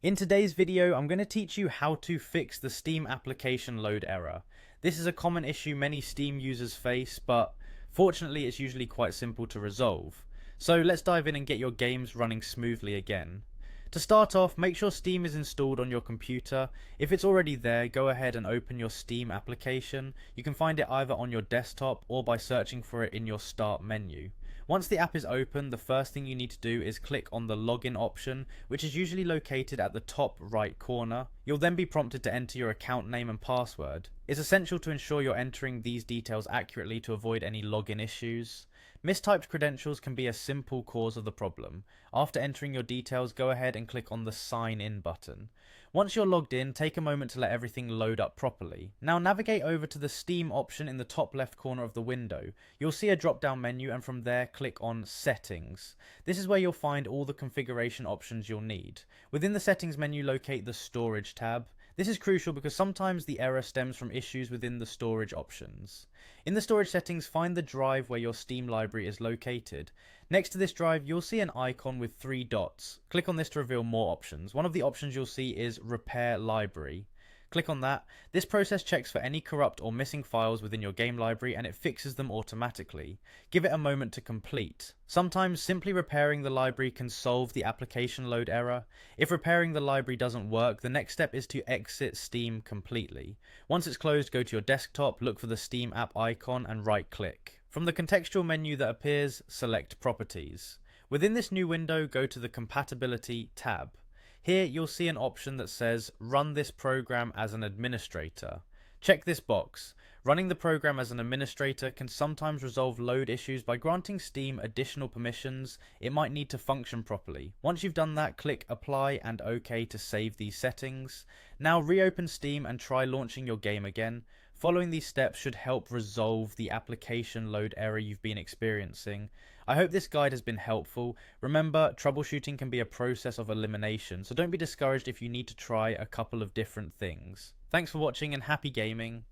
In today's video, I'm going to teach you how to fix the Steam application load error. This is a common issue many Steam users face, but fortunately it's usually quite simple to resolve. So let's dive in and get your games running smoothly again. To start off, make sure Steam is installed on your computer. If it's already there, go ahead and open your Steam application. You can find it either on your desktop or by searching for it in your Start menu. Once the app is open, the first thing you need to do is click on the login option, which is usually located at the top right corner. You'll then be prompted to enter your account name and password. It's essential to ensure you're entering these details accurately to avoid any login issues. Mistyped credentials can be a simple cause of the problem. After entering your details, go ahead and click on the sign in button. Once you're logged in, take a moment to let everything load up properly. Now navigate over to the Steam option in the top left corner of the window. You'll see a drop down menu, and from there click on Settings. This is where you'll find all the configuration options you'll need. Within the Settings menu, locate the Storage tab. This is crucial because sometimes the error stems from issues within the storage options. In the storage settings, find the drive where your Steam library is located. Next to this drive, you'll see an icon with 3 dots. Click on this to reveal more options. One of the options you'll see is Repair Library. Click on that. This process checks for any corrupt or missing files within your game library and it fixes them automatically. Give it a moment to complete. Sometimes simply repairing the library can solve the application load error. If repairing the library doesn't work, the next step is to exit Steam completely. Once it's closed, go to your desktop, look for the Steam app icon and right click. From the contextual menu that appears, select Properties. Within this new window, go to the Compatibility tab. Here you'll see an option that says run this program as an administrator. Check this box. Running the program as an administrator can sometimes resolve load issues by granting Steam additional permissions. It might need to function properly. Once you've done that, click Apply and OK to save these settings. Now reopen Steam and try launching your game again. Following these steps should help resolve the application load error you've been experiencing. I hope this guide has been helpful. Remember, troubleshooting can be a process of elimination, so don't be discouraged if you need to try a couple of different things. Thanks for watching and happy gaming.